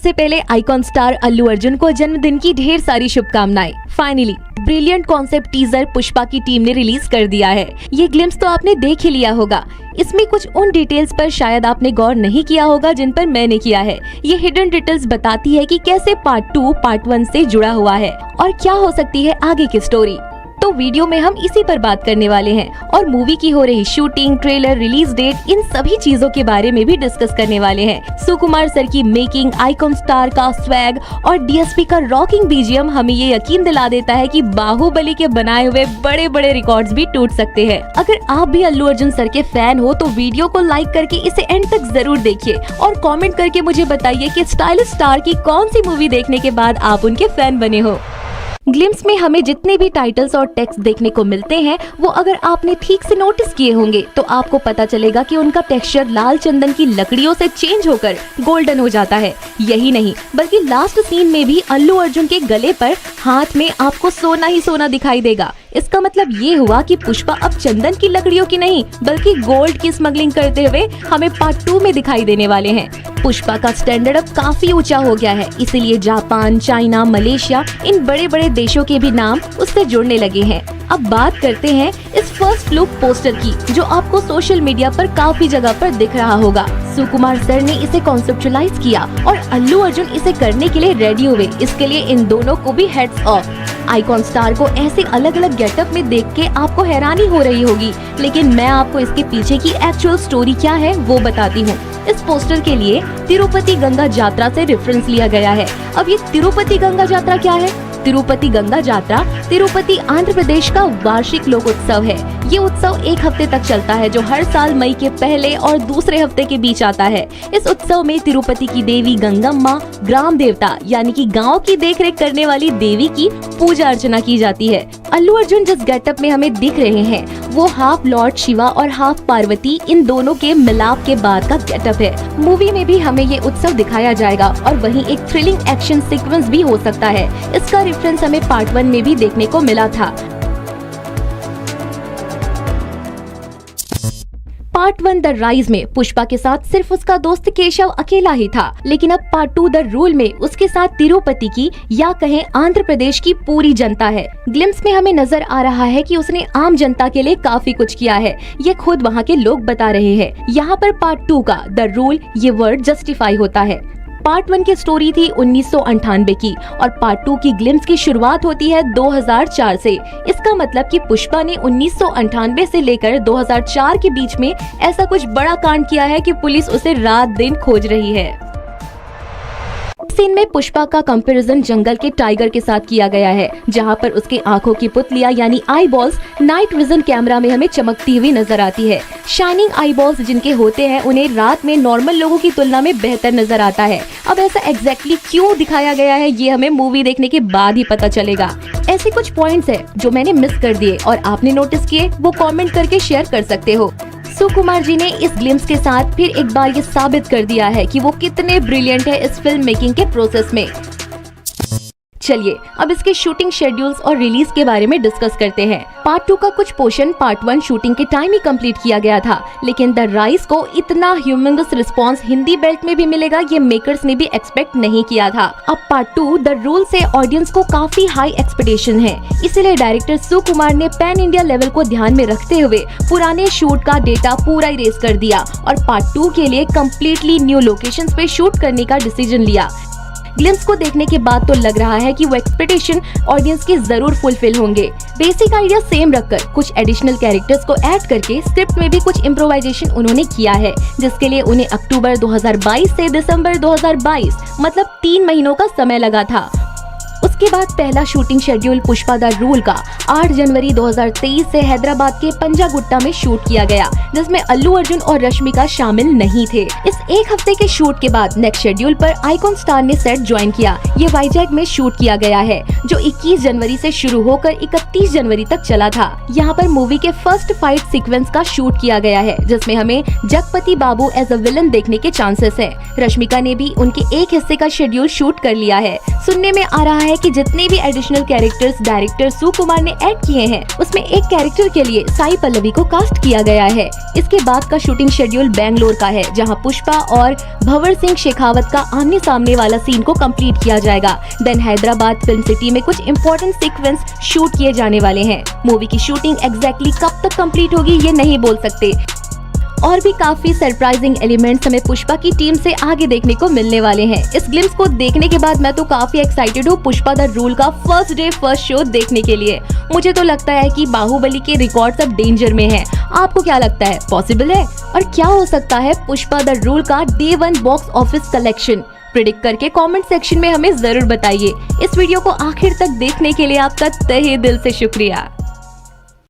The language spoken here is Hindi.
सबसे पहले आइकॉन स्टार अल्लू अर्जुन को जन्मदिन की ढेर सारी शुभकामनाएं। Finally brilliant concept teaser Pushpa की टीम ने रिलीज कर दिया है। ये ग्लिम्स तो आपने देख ही लिया होगा। इसमें कुछ उन डिटेल्स पर शायद आपने गौर नहीं किया होगा जिन पर मैंने किया है। ये हिडन डिटेल्स बताती है कि कैसे पार्ट 2 पार्ट 1 से जुड़ा हुआ है और क्या हो सकती है आगे की स्टोरी। तो वीडियो में हम इसी पर बात करने वाले हैं और मूवी की हो रही शूटिंग, ट्रेलर, रिलीज डेट, इन सभी चीजों के बारे में भी डिस्कस करने वाले हैं। सुकुमार सर की मेकिंग, आइकॉन स्टार का स्वैग और डीएसपी का रॉकिंग बीजीएम हमें ये यकीन दिला देता है कि बाहुबली के बनाए हुए बड़े बड़े रिकॉर्ड्स भी टूट सकते हैं। अगर आप भी अल्लू अर्जुन सर के फैन हो तो वीडियो को लाइक करके इसे एंड तक जरूर देखिए और कॉमेंट करके मुझे बताइए कि स्टाइलिश स्टार की कौन सी मूवी देखने के बाद आप उनके फैन बने हो। ग्लिम्स में हमें जितने भी टाइटल्स और टेक्स्ट देखने को मिलते हैं वो अगर आपने ठीक से नोटिस किए होंगे तो आपको पता चलेगा कि उनका टेक्सचर लाल चंदन की लकड़ियों से चेंज होकर गोल्डन हो जाता है। यही नहीं बल्कि लास्ट सीन में भी अल्लू अर्जुन के गले पर हाथ में आपको सोना ही सोना दिखाई देगा। इसका मतलब ये हुआ कि पुष्पा अब चंदन की लकड़ियों की नहीं बल्कि गोल्ड की स्मगलिंग करते हुए हमें पार्ट 2 में दिखाई देने वाले हैं। पुष्पा का स्टैंडर्ड अब काफी ऊंचा हो गया है, इसीलिए जापान, चाइना, मलेशिया, इन बड़े बड़े देशों के भी नाम उससे जुड़ने लगे हैं। अब बात करते हैं इस फर्स्ट लुक पोस्टर की, जो आपको सोशल मीडिया पर काफी जगह पर दिख रहा होगा। सुकुमार सर ने इसे कॉन्सेप्चुअलाइज किया और अल्लू अर्जुन इसे करने के लिए रेडी हुए। इसके लिए इन दोनों को भी हेड्स ऑफ। आइकॉन स्टार को ऐसे अलग अलग गेटअप में देख के आपको हैरानी हो रही होगी, लेकिन मैं आपको इसके पीछे की एक्चुअल स्टोरी क्या है वो बताती हूँ। इस पोस्टर के लिए तिरुपति गंगा यात्रा से रेफरेंस लिया गया है। अब ये तिरुपति गंगा यात्रा क्या है? तिरुपति गंगा यात्रा तिरुपति आंध्र प्रदेश का वार्षिक लोक उत्सव है। ये उत्सव 1 हफ्ते तक चलता है, जो हर साल मई के पहले और दूसरे हफ्ते के बीच आता है। इस उत्सव में तिरुपति की देवी गंगम्मा, ग्राम देवता यानी कि गांव की देखरेख करने वाली देवी की पूजा अर्चना की जाती है। अल्लू अर्जुन जिस गेटअप में हमें दिख रहे हैं वो हाफ लॉर्ड शिवा और हाफ पार्वती, इन दोनों के मिलाप के बाद का गेटअप है। मूवी में भी हमें ये उत्सव दिखाया जाएगा और वहीं एक थ्रिलिंग एक्शन सीक्वेंस भी हो सकता है। इसका रेफरेंस हमें पार्ट 1 में भी देखने को मिला था। पार्ट 1 द राइज में पुष्पा के साथ सिर्फ उसका दोस्त केशव अकेला ही था, लेकिन अब पार्ट 2 द रूल में उसके साथ तिरुपति की या कहें आंध्र प्रदेश की पूरी जनता है। ग्लिम्स में हमें नजर आ रहा है कि उसने आम जनता के लिए काफी कुछ किया है, ये खुद वहाँ के लोग बता रहे हैं। यहाँ पर पार्ट 2 का द रूल ये वर्ड जस्टिफाई होता है। पार्ट 1 की स्टोरी थी 1998 की और पार्ट 2 की ग्लिम्स की शुरुआत होती है 2004 से। इसका मतलब कि पुष्पा ने 1998 से लेकर 2004 के बीच में ऐसा कुछ बड़ा कांड किया है कि पुलिस उसे रात दिन खोज रही है। सीन में पुष्पा का कंपैरिजन जंगल के टाइगर के साथ किया गया है, जहां पर उसकी आंखों की पुतलियां यानी आई बॉल्स नाइट विजन कैमरा में हमें चमकती हुई नजर आती है। शाइनिंग आई बॉल्स जिनके होते हैं उन्हें रात में नॉर्मल लोगों की तुलना में बेहतर नजर आता है। अब ऐसा एग्जैक्टली क्यों दिखाया गया है ये हमें मूवी देखने के बाद ही पता चलेगा। ऐसे कुछ पॉइंट्स है जो मैंने मिस कर दिए और आपने नोटिस किए, वो कॉमेंट करके शेयर कर सकते हो। सुकुमार जी ने इस ग्लिम्स के साथ फिर एक बार ये साबित कर दिया है कि वो कितने ब्रिलियंट है इस फिल्म मेकिंग के प्रोसेस में। चलिए अब इसके शूटिंग शेड्यूल्स और रिलीज के बारे में डिस्कस करते हैं। पार्ट 2 का कुछ पोर्शन पार्ट 1 शूटिंग के टाइम ही कंप्लीट किया गया था, लेकिन द राइज को इतना ह्यूमंगस रिस्पांस हिंदी बेल्ट में भी मिलेगा ये मेकर्स ने भी एक्सपेक्ट नहीं किया था। अब पार्ट 2 द रूल से ऑडियंस को काफी हाई एक्सपेक्टेशन है, इसलिए डायरेक्टर सुकुमार ने पैन इंडिया लेवल को ध्यान में रखते हुए पुराने शूट का डेटा पूरा इरेज कर दिया और पार्ट 2 के लिए कम्प्लीटली न्यू लोकेशंस पे शूट करने का डिसीजन लिया। ग्लिम्स को देखने के बाद तो लग रहा है कि वो एक्सपेक्टेशन ऑडियंस के जरूर फुलफिल होंगे। बेसिक आइडिया सेम रखकर कुछ एडिशनल कैरेक्टर्स को ऐड करके स्क्रिप्ट में भी कुछ इम्प्रोवाइजेशन उन्होंने किया है, जिसके लिए उन्हें अक्टूबर 2022 से दिसंबर 2022 मतलब 3 महीनों का समय लगा था। उसके बाद पहला shooting schedule Pushpa the rule का 8 जनवरी 2023 से हैदराबाद के पंजागुट्टा में शूट किया गया, जिसमें अल्लू अर्जुन और रश्मिका शामिल नहीं थे। इस 1 हफ्ते के शूट के बाद नेक्स्ट शेड्यूल पर आइकॉन स्टार ने सेट ज्वाइन किया। ये वाइजैक में शूट किया गया है, जो 21 जनवरी से शुरू होकर 31 जनवरी तक चला था। यहाँ पर मूवी के फर्स्ट फाइट सीक्वेंस का शूट किया गया है, जिसमें हमें जगपति बाबू एज अ विलन देखने के चांसेस है। रश्मिका ने भी उनके एक हिस्से का शेड्यूल शूट कर लिया है। सुनने में आ रहा है कि जितने भी एडिशनल कैरेक्टर्स डायरेक्टर सुकुमार ने ऐड किए हैं उसमें एक कैरेक्टर के लिए साई पल्लवी को कास्ट किया गया है। इसके बाद का शूटिंग शेड्यूल बेंगलोर का है, जहां पुष्पा और भंवर सिंह शेखावत का आमने सामने वाला सीन को कंप्लीट किया जाएगा। देन हैदराबाद फिल्म सिटी में कुछ इंपॉर्टेंट सीक्वेंस शूट किए जाने वाले हैं। मूवी की शूटिंग एग्जैक्टली कब तक कंप्लीट होगी ये नहीं बोल सकते। और भी काफी सरप्राइजिंग एलिमेंट्स हमें पुष्पा की टीम से आगे देखने को मिलने वाले हैं। इस ग्लिम्स को देखने के बाद मैं तो काफी एक्साइटेड हूँ पुष्पा द रूल का फर्स्ट डे फर्स्ट शो देखने के लिए। मुझे तो लगता है कि बाहुबली के रिकॉर्ड्स अब डेंजर में हैं। आपको क्या लगता है, पॉसिबल है? और क्या हो सकता है पुष्पा द रूल का day 1 box office collection? Predict करके कमेंट सेक्शन में हमें जरूर बताइए। इस वीडियो को आखिर तक देखने के लिए आपका तहे दिल से शुक्रिया।